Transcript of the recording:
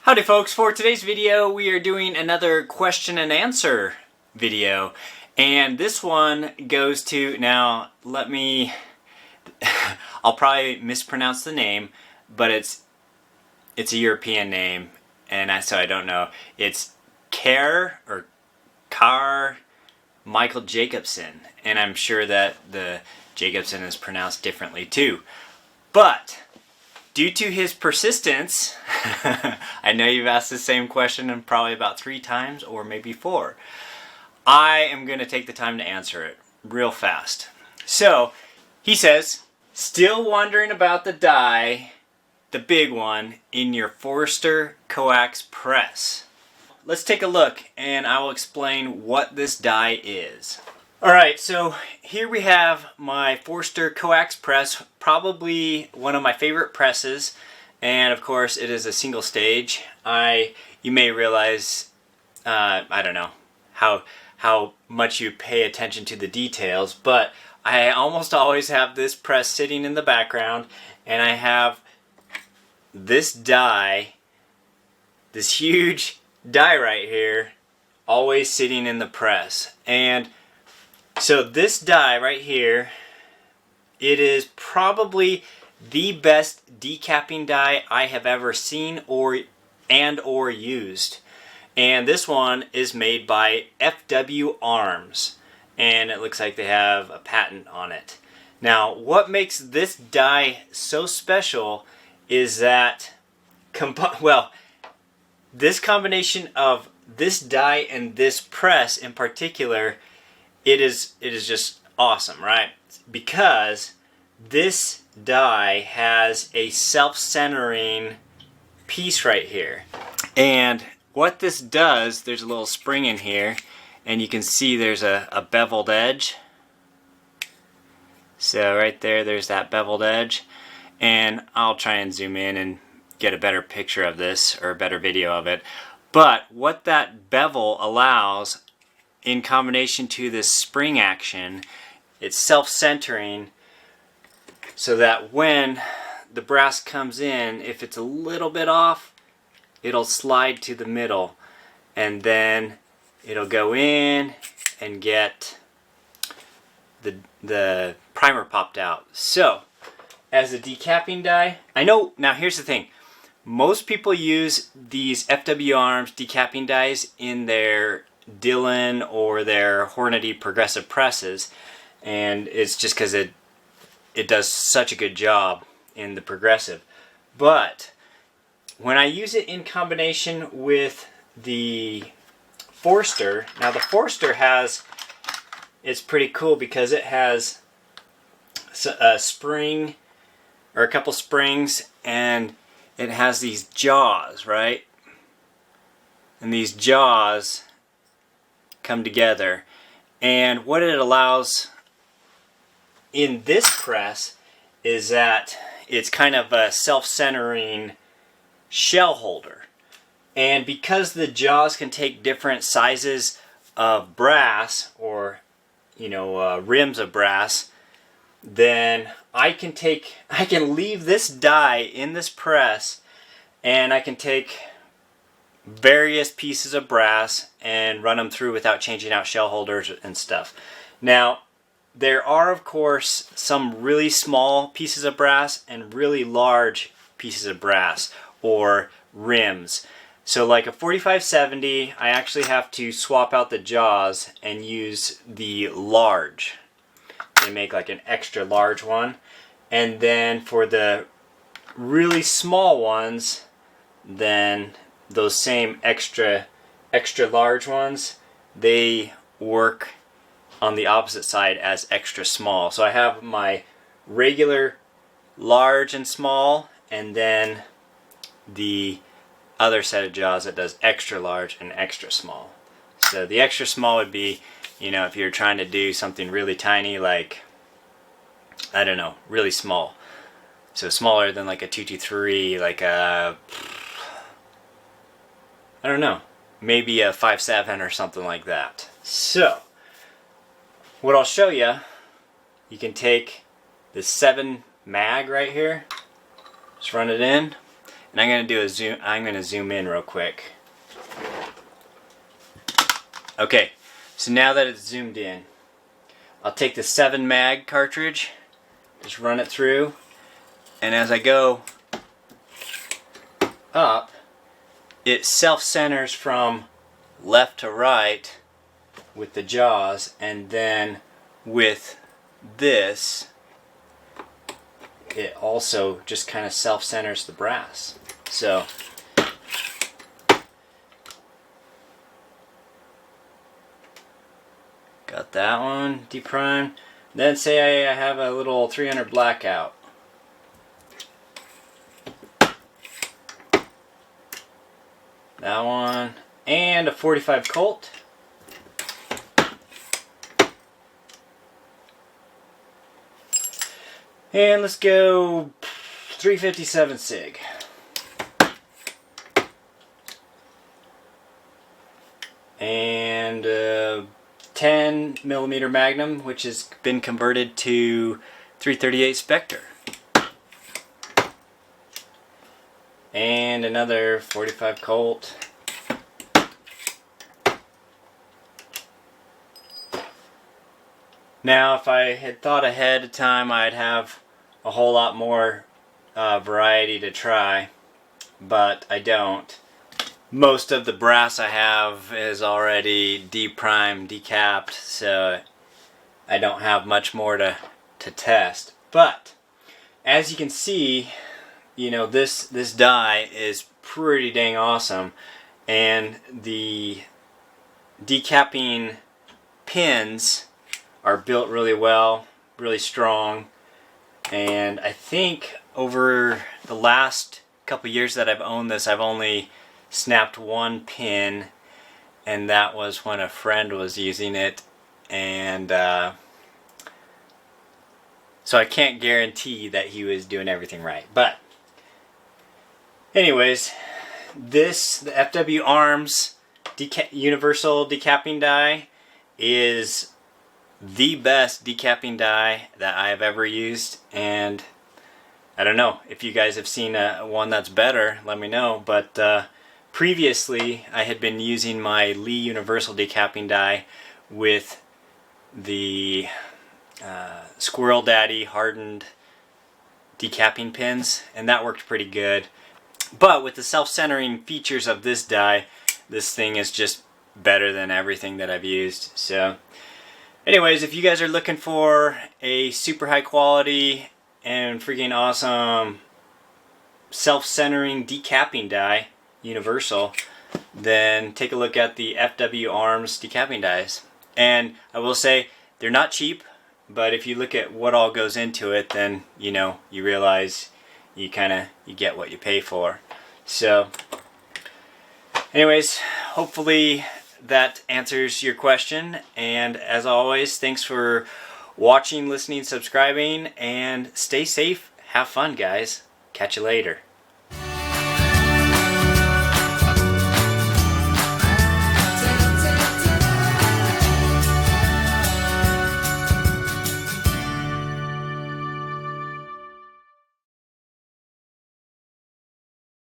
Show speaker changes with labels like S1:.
S1: Howdy folks, for today's video we are doing another question and answer video, and this one goes to, now let me, I'll probably mispronounce the name, but it's a European name and so I don't know. It's Kare or Kare Michael Jacobson, and I'm sure that the Jacobson is pronounced differently too. But due to his persistence, I know you've asked the same question probably about 3 times or maybe 4. I am going to take the time to answer it real fast. So, he says, still wondering about the die, the big one, in your Forster coax press. Let's take a look and I will explain what this die is. Alright, so here we have my Forster coax press, probably one of my favorite presses, and of course it is a single stage. You may realize, I don't know how much you pay attention to the details, but I almost always have this press sitting in the background, and I have this die, this huge die right here, always sitting in the press. And so this die right here, it is probably the best decapping die I have ever seen or used. And this one is made by FW Arms, and it looks like they have a patent on it. Now, what makes this die so special is that, this combination of this die and this press in particular, it is just awesome, right? Because this die has a self-centering piece right here. And what this does, there's a little spring in here, and you can see there's a beveled edge. So right there's that beveled edge. And I'll try and zoom in and get a better picture of this, or a better video of it. But what that bevel allows, in combination to this spring action, it's self-centering, so that when the brass comes in, if it's a little bit off, it'll slide to the middle, and then it'll go in and get the primer popped out. So, as a decapping die, I know, now here's the thing, most people use these FW Arms decapping dies in their Dillon or their Hornady progressive presses, and it's just because it does such a good job in the progressive. But when I use it in combination with the Forster, now the Forster it's pretty cool because it has a spring, or a couple springs, and it has these jaws, right? And these jaws come together, and what it allows in this press is that it's kind of a self-centering shell holder, and because the jaws can take different sizes of brass, or rims of brass, then I can leave this die in this press, and I can take various pieces of brass and run them through without changing out shell holders and stuff. Now, there are of course some really small pieces of brass and really large pieces of brass, or rims. So like a 4570, I actually have to swap out the jaws and use the large. They make like an extra large one. And then for the really small ones, then those same extra large ones, they work on the opposite side as extra small. So I have my regular large and small, and then the other set of jaws that does extra large and extra small. So the extra small would be, if you're trying to do something really tiny, like, I don't know, really small. So smaller than like a 223, like a, I don't know, maybe a 5.7 or something like that. So, what I'll show you, you can take this 7 mag right here, just run it in, And I'm going to do a zoom. I'm going to zoom in real quick. Okay, so now that it's zoomed in, I'll take the 7 mag cartridge, just run it through, and as I go up, it self-centers from left to right with the jaws, and then with this, it also just kind of self-centers the brass. So got that one deprimed. Then say I have a little 300 blackout. That one. And a 45 Colt. And let's go 357 SIG. And 10 millimeter Magnum, which has been converted to 338 Spectre. And another 45 Colt. Now, if I had thought ahead of time, I'd have a whole lot more variety to try, but I don't. Most of the brass I have is already deprimed, decapped, so I don't have much more to test. But as you can see, you know, this die is pretty dang awesome, and the decapping pins are built really well, really strong, and I think over the last couple years that I've owned this, I've only snapped one pin, and that was when a friend was using it, and so I can't guarantee that he was doing everything right. But anyways, the FW Arms Universal Decapping Die is the best decapping die that I've ever used, and I don't know if you guys have seen one that's better, let me know. But previously I had been using my Lee Universal Decapping die with the Squirrel Daddy hardened decapping pins, and that worked pretty good. But with the self-centering features of this die, this thing is just better than everything that I've used. So anyways, if you guys are looking for a super high quality and freaking awesome self-centering decapping die, universal, then take a look at the FW Arms decapping dies. And I will say, they're not cheap, but if you look at what all goes into it, then you know, you realize you get what you pay for. So anyways, hopefully that answers your question, and as always, thanks for watching, listening, subscribing, and stay safe, have fun guys, catch you later.